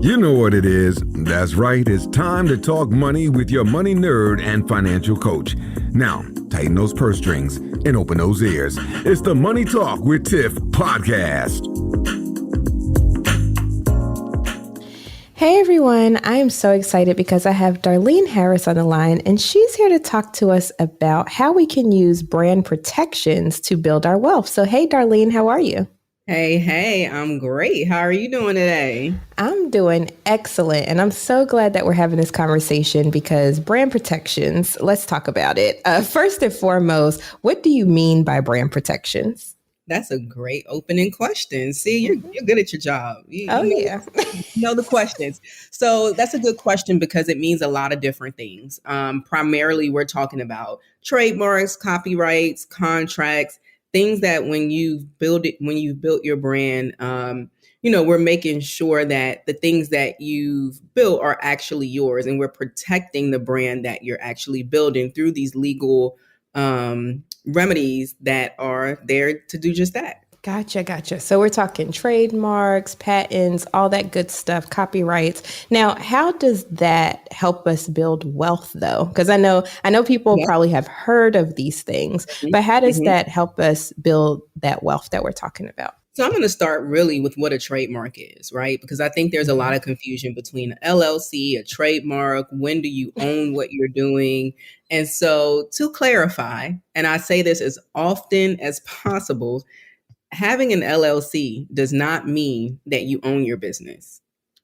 You know what it is. That's right. It's time to talk money with your money nerd and financial coach. Now, tighten those purse strings and open those ears. It's the Money Talk with Tiff podcast. Hey everyone, I am so excited because I have Darlene Harris on the line, and she's here to talk to us about how we can use brand protections to build our wealth. So hey Darlene, how are you? Hey, I'm great. How are you doing today? I'm doing excellent, and I'm so glad that we're having this conversation because brand protections, let's talk about it. First and foremost, what do you mean by brand protections? That's a great opening question. See, you're good at your job. You know the questions. So that's a good question because it means a lot of different things. Primarily, we're talking about trademarks, copyrights, contracts, things that when you've built your brand, we're making sure that the things that you've built are actually yours, and we're protecting the brand that you're actually building through these legal remedies that are there to do just that. Gotcha. So we're talking trademarks, patents, all that good stuff, copyrights. Now, how does that help us build wealth though? Because I know people probably have heard of these things, but how does that help us build that wealth that we're talking about? So I'm going to start really with what a trademark is, right? Because I think there's a lot of confusion between an LLC, a trademark. When do you own what you're doing? And so to clarify, and I say this as often as possible, having an LLC does not mean that you own your business.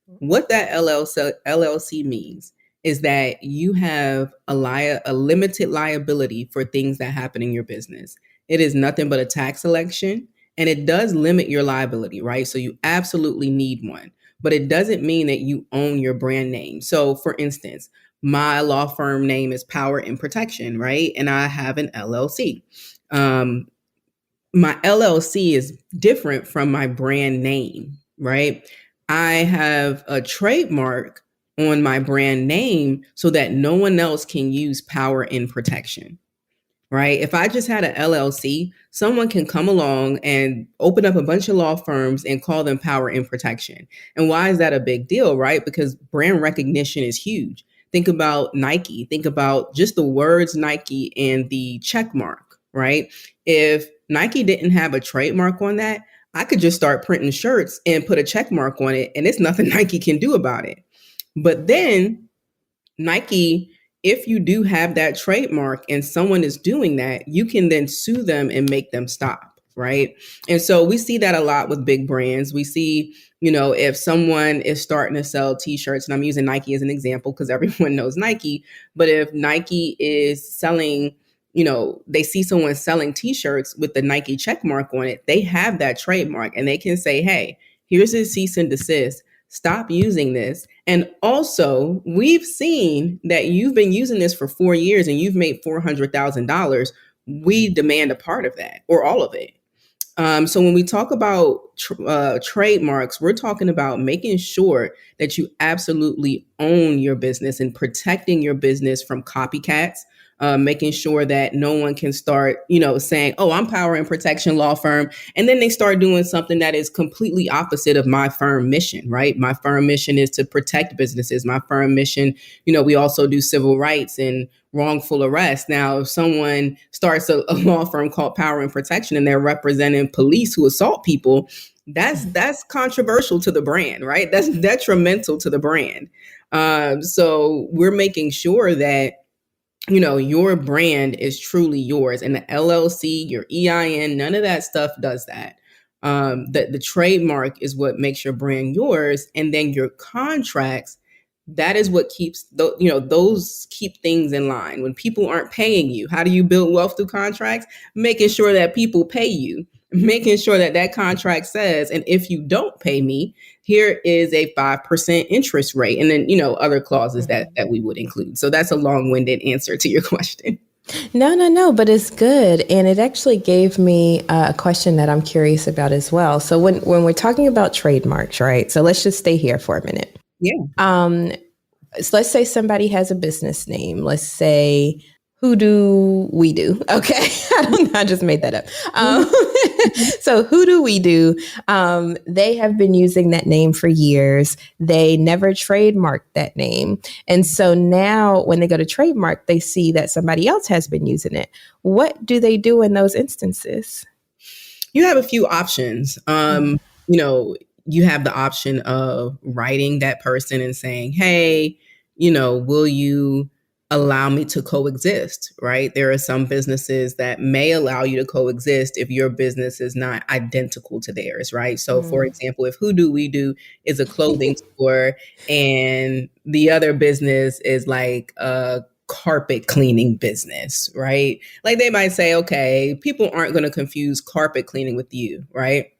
What that LLC means is that you have a limited liability for things that happen in your business. It is nothing but a tax election. And it does limit your liability, right? So you absolutely need one, but it doesn't mean that you own your brand name. So for instance, my law firm name is Power and Protection, right? And I have an LLC. My LLC is different from my brand name, right? I have a trademark on my brand name so that no one else can use Power and Protection. Right? If I just had an LLC, someone can come along and open up a bunch of law firms and call them Power and Protection. And why is that a big deal, right? Because brand recognition is huge. Think about Nike. Think about just the words Nike and the check mark, right? If Nike didn't have a trademark on that, I could just start printing shirts and put a check mark on it, and it's nothing Nike can do about it. But then Nike, if you do have that trademark and someone is doing that, you can then sue them and make them stop, right? And so we see that a lot with big brands. We see, if someone is starting to sell t-shirts, and I'm using Nike as an example because everyone knows Nike, but if Nike is selling, they see someone selling t-shirts with the Nike check mark on it, they have that trademark and they can say, hey, here's a cease and desist. Stop using this. And also, we've seen that you've been using this for 4 years and you've made $400,000. We demand a part of that or all of it. So when we talk about trademarks, we're talking about making sure that you absolutely own your business and protecting your business from copycats. Making sure that no one can start, saying, oh, I'm Power and Protection law firm. And then they start doing something that is completely opposite of my firm mission, right? My firm mission is to protect businesses. My firm mission, we also do civil rights and wrongful arrest. Now, if someone starts a law firm called Power and Protection and they're representing police who assault people, that's controversial to the brand, right? That's detrimental to the brand. So we're making sure that your brand is truly yours, and the LLC, your EIN, none of that stuff does that. The trademark is what makes your brand yours. And then your contracts, that is what keeps those keep things in line. When people aren't paying you, how do you build wealth through contracts? Making sure that people pay you, making sure that contract says, and if you don't pay me, here is a 5% interest rate. And then, other clauses that we would include. So that's a long-winded answer to your question. No, but it's good. And it actually gave me a question that I'm curious about as well. So when we're talking about trademarks, right? So let's just stay here for a minute. Yeah. So let's say somebody has a business name. Let's say, who do we do? Okay. I don't know. I just made that up. So who do we do? They have been using that name for years. They never trademarked that name. And so now when they go to trademark, they see that somebody else has been using it. What do they do in those instances? You have a few options. You know, you have the option of writing that person and saying, hey, you know, will you allow me to coexist, right? There are some businesses that may allow you to coexist if your business is not identical to theirs, right? So for example, if Who Do We Do is a clothing store and the other business is like a carpet cleaning business, right? Like they might say, okay, people aren't going to confuse carpet cleaning with you, right?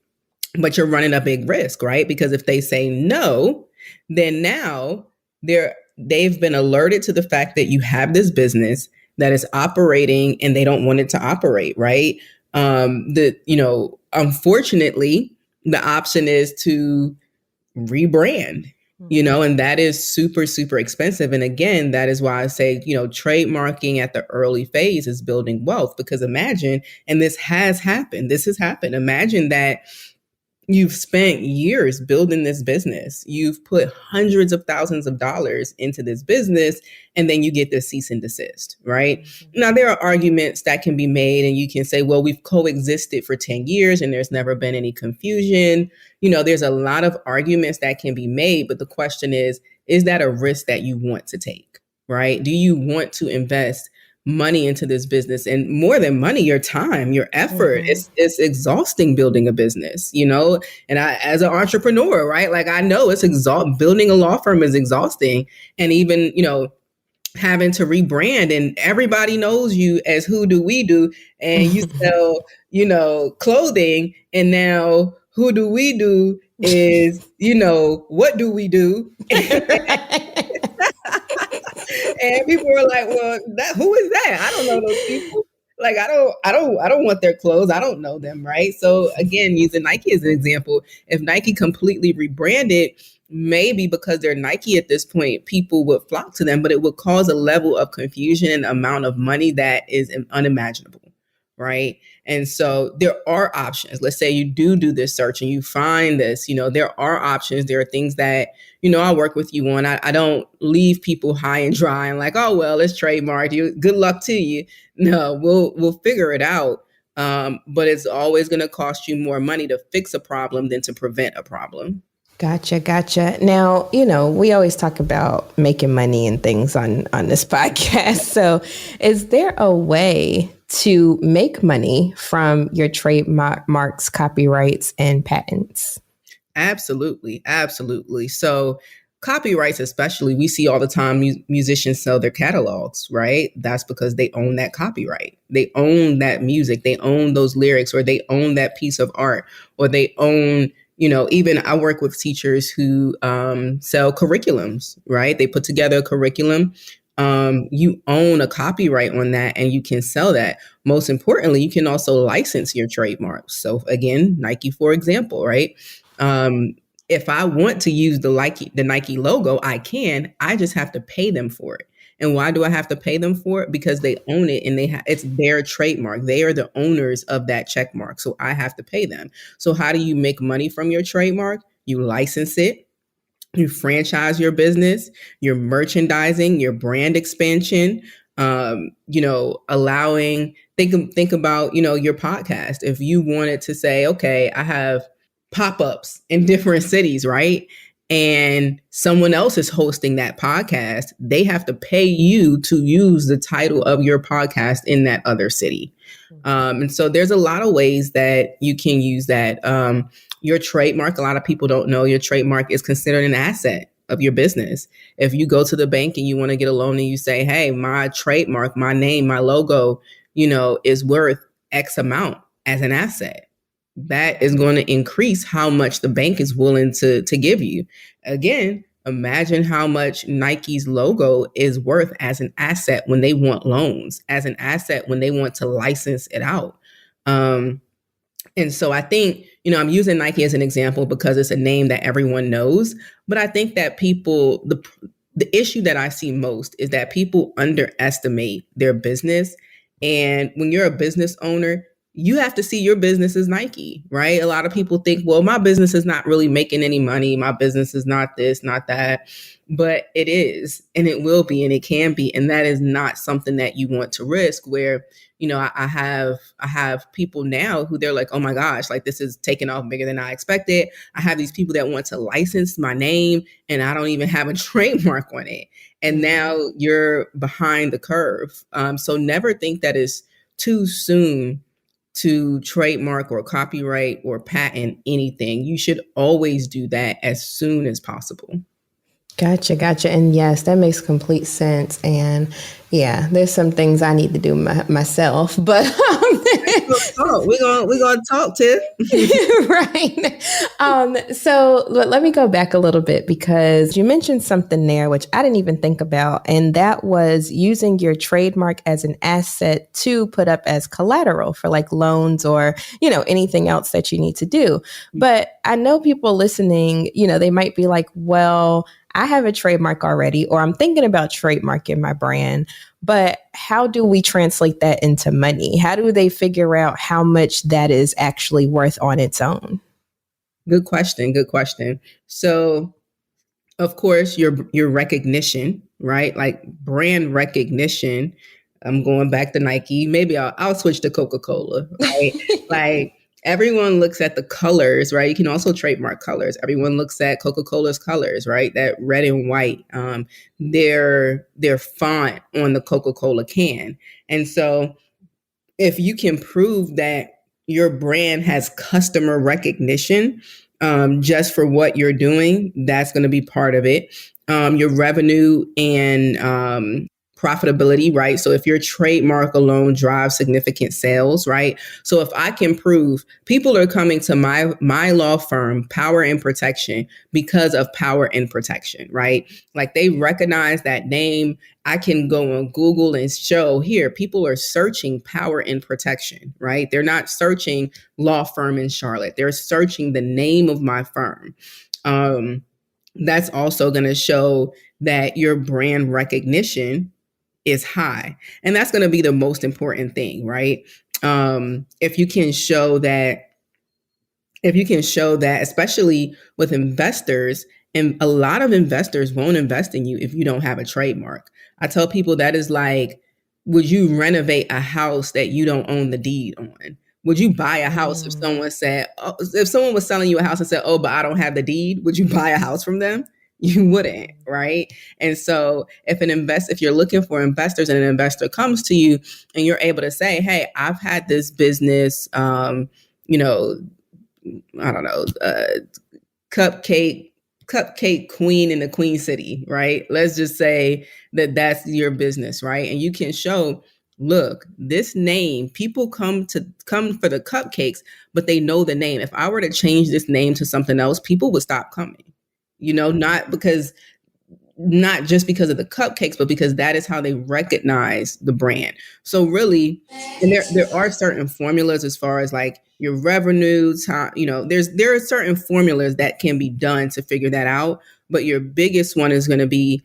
But you're running a big risk, right? Because if they say no, then now they've been alerted to the fact that you have this business that is operating and they don't want it to operate, right? Unfortunately, the option is to rebrand, and that is super, super expensive. And again, that is why I say, trademarking at the early phase is building wealth, because imagine, and this has happened, imagine that you've spent years building this business. You've put hundreds of thousands of dollars into this business, and then you get this cease and desist, right? Now, there are arguments that can be made, and you can say, well, we've coexisted for 10 years and there's never been any confusion. There's a lot of arguments that can be made, but the question is that a risk that you want to take, right? Do you want to invest money into this business? And more than money, your time, your effort. It's exhausting building a business, and I, as an entrepreneur, right? Like I know it's building a law firm is exhausting. And even, having to rebrand, and everybody knows you as Who Do We Do, and you sell, clothing, and now Who Do We Do is, what do we do? And people were like, well, who is that? I don't know those people. Like, I don't want their clothes. I don't know them. Right. So again, using Nike as an example, if Nike completely rebranded, maybe because they're Nike at this point, people would flock to them, but it would cause a level of confusion and amount of money that is unimaginable. Right. And so there are options. Let's say you do this search and you find this, there are options. There are things that, I'll work with you on. I don't leave people high and dry and like, oh, well, it's trademarked. Good luck to you. No, we'll figure it out. But it's always going to cost you more money to fix a problem than to prevent a problem. Gotcha. Now, we always talk about making money and things on this podcast. So is there a way to make money from your trademarks, copyrights, and patents? Absolutely. So copyrights, especially, we see all the time musicians sell their catalogs, right? That's because they own that copyright. They own that music. They own those lyrics, or they own that piece of art, or they own, even I work with teachers who sell curriculums, right? They put together a curriculum. You own a copyright on that and you can sell that. Most importantly, you can also license your trademarks. So again, Nike, for example, right? If I want to use the Nike logo, I can. I just have to pay them for it. And why do I have to pay them for it? Because they own it and it's their trademark. They are the owners of that check mark. So I have to pay them. So how do you make money from your trademark? You license it. You franchise your business, your merchandising, your brand expansion, allowing, think about, your podcast. If you wanted to say, okay, I have pop-ups in different cities, right? And someone else is hosting that podcast, they have to pay you to use the title of your podcast in that other city. And so there's a lot of ways that you can use that. Your trademark, a lot of people don't know your trademark is considered an asset of your business. If you go to the bank and you want to get a loan and you say, hey, my trademark, my name, my logo, is worth X amount as an asset, that is going to increase how much the bank is willing to give you. Again, imagine how much Nike's logo is worth as an asset when they want loans, as an asset when they want to license it out. And so I think, I'm using Nike as an example because it's a name that everyone knows. But I think that people, the issue that I see most is that people underestimate their business. And when you're a business owner, you have to see your business as Nike, right? A lot of people think, well, my business is not really making any money. My business is not this, not that. But it is, and it will be, and it can be. And that is not something that you want to risk where, I have people now who they're like, oh my gosh, like this is taking off bigger than I expected. I have these people that want to license my name and I don't even have a trademark on it. And now you're behind the curve. So never think that it's too soon to trademark or copyright or patent anything. You should always do that as soon as possible. Gotcha. And yes, that makes complete sense. And yeah, there's some things I need to do myself, but we're gonna talk, Tiff. Right. So let me go back a little bit because you mentioned something there which I didn't even think about, and that was using your trademark as an asset to put up as collateral for like loans or anything else that you need to do. But I know people listening, they might be like, well, I have a trademark already, or I'm thinking about trademarking my brand, but how do we translate that into money? How do they figure out how much that is actually worth on its own? Good question. So, of course, your recognition, right? Like brand recognition. I'm going back to Nike. Maybe I'll switch to Coca-Cola, right? Like everyone looks at the colors, right? You can also trademark colors. Everyone looks at Coca-Cola's colors, right? That red and white, their font on the Coca-Cola can. And so if you can prove that your brand has customer recognition, just for what you're doing, that's going to be part of it. Your revenue and profitability, right? So if your trademark alone drives significant sales, right? So if I can prove people are coming to my law firm, Power and Protection, because of Power and Protection, right? Like they recognize that name. I can go on Google and show here, people are searching Power and Protection, right? They're not searching law firm in Charlotte. They're searching the name of my firm. That's also going to show that your brand recognition is high. And that's going to be the most important thing, right? If you can show that, especially with investors, and a lot of investors won't invest in you if you don't have a trademark. I tell people that is like, would you renovate a house that you don't own the deed on? Would you buy a house if someone said, if someone was selling you a house and said, oh, but I don't have the deed, would you buy a house from them? You wouldn't, right? And so if you're looking for investors and an investor comes to you and you're able to say, hey, I've had this business, I don't know, cupcake queen in the Queen City, right? Let's just say that that's your business, right? And you can show, look, this name, people come for the cupcakes, but they know the name. If I were to change this name to something else, people would stop coming. Not just because of the cupcakes, but because that is how they recognize the brand. So really, and there are certain formulas as far as like your revenues, there are certain formulas that can be done to figure that out. But your biggest one is going to be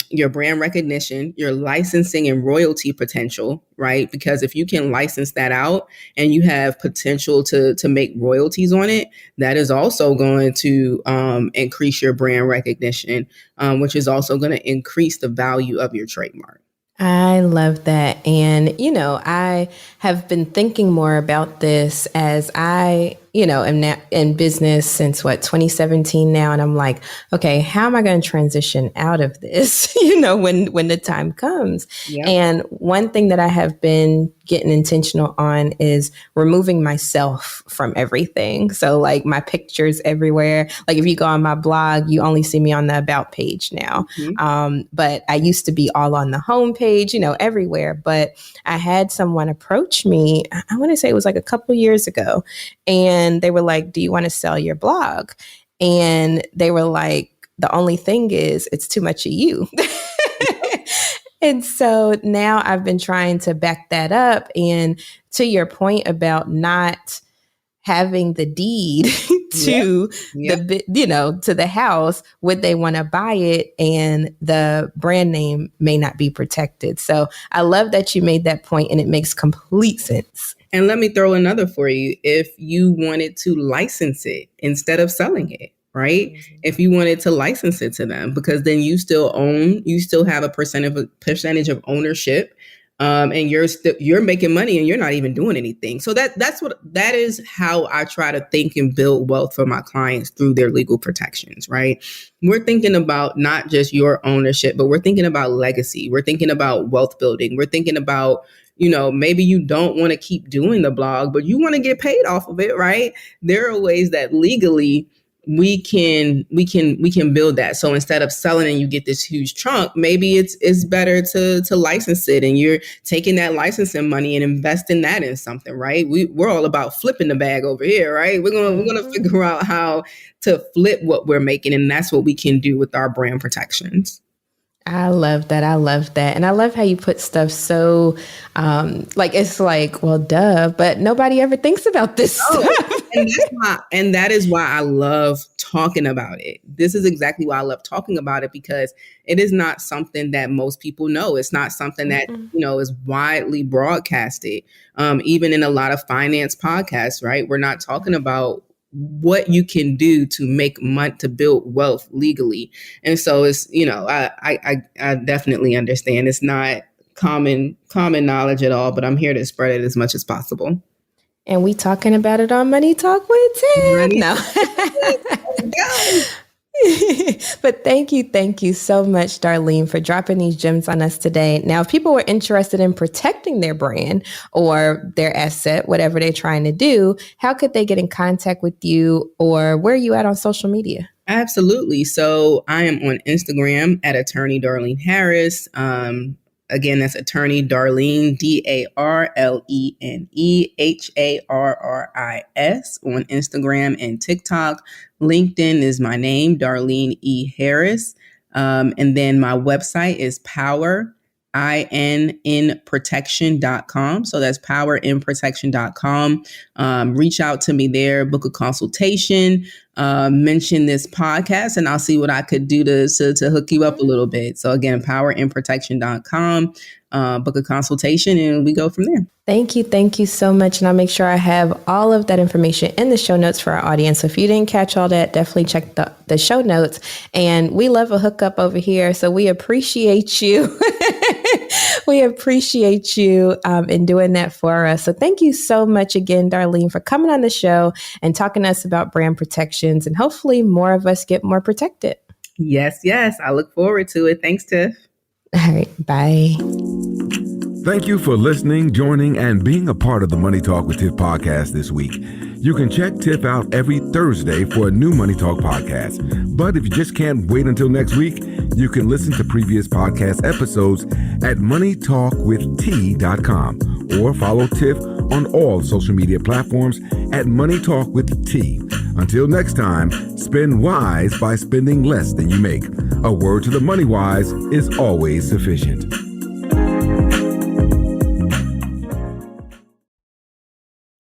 your brand recognition, your licensing and royalty potential, right? Because if you can license that out and you have potential to make royalties on it, that is also going to increase your brand recognition, which is also going to increase the value of your trademark. I love that. And, I have been thinking more about this as I, am now in business since 2017 now. And I'm like, okay, how am I going to transition out of this, when the time comes? Yep. And one thing that I have been getting intentional on is removing myself from everything. So like my pictures everywhere. Like if you go on my blog, you only see me on the about page now. Mm-hmm. But I used to be all on the home page, everywhere. But I had someone approach me, I want to say it was like a couple years ago. And they were like, do you want to sell your blog? And they were like, the only thing is it's too much of you. And so now I've been trying to back that up. And to your point about not having the deed to to the house, would they want to buy it? And the brand name may not be protected. So I love that you made that point, and it makes complete sense. And let me throw another for you. If you wanted to license it instead of selling it, right? Mm-hmm. If you wanted to license it to them, because then you still have a percentage of ownership. And you're making money and you're not even doing anything. So that is how I try to think and build wealth for my clients through their legal protections, right? We're thinking about not just your ownership, but we're thinking about legacy. We're thinking about wealth building. We're thinking about, maybe you don't want to keep doing the blog, but you want to get paid off of it, right? There are ways that legally we can build that. So instead of selling and you get this huge chunk, maybe it's better to license it, and you're taking that licensing money and investing that in something, right? We're all about flipping the bag over here, right? We're gonna figure out how to flip what we're making, and that's what we can do with our brand protections. I love that. And I love how you put stuff so, it's like, well, duh, but nobody ever thinks about this stuff. And that is why I love talking about it. This is exactly why I love talking about it, because it is not something that most people know. It's not something that, is widely broadcasted. Even in a lot of finance podcasts, right? We're not talking about what you can do to make money, to build wealth legally. And so it's, I definitely understand it's not common knowledge at all, but I'm here to spread it as much as possible. And we talking about it on Money Talk with Tiff. No. But thank you so much, Darlene, for dropping these gems on us today. Now, if people were interested in protecting their brand or their asset, whatever they're trying to do, how could they get in contact with you, or where are you at on social media? Absolutely. So I am on Instagram at Attorney Darlene Harris. Again, that's Attorney Darlene, DarleneHarris on Instagram and TikTok. LinkedIn is my name, Darlene E. Harris. And then my website is powerinprotection.com. So that's powerinprotection.com. Reach out to me there, book a consultation, mention this podcast, and I'll see what I could do to hook you up a little bit. So again, powerinprotection.com, book a consultation, and we go from there. Thank you so much. And I'll make sure I have all of that information in the show notes for our audience. So if you didn't catch all that, definitely check the show notes. And we love a hookup over here. So we appreciate you. We appreciate you in doing that for us. So thank you so much again, Darlene, for coming on the show and talking to us about brand protections. And hopefully more of us get more protected. Yes. I look forward to it. Thanks, Tiff. All right. Bye. Thank you for listening, joining, and being a part of the Money Talk with Tiff podcast this week. You can check Tiff out every Thursday for a new Money Talk podcast. But if you just can't wait until next week, you can listen to previous podcast episodes at moneytalkwitht.com or follow Tiff on all social media platforms at Money Talk with T. Until next time, spend wise by spending less than you make. A word to the money wise is always sufficient.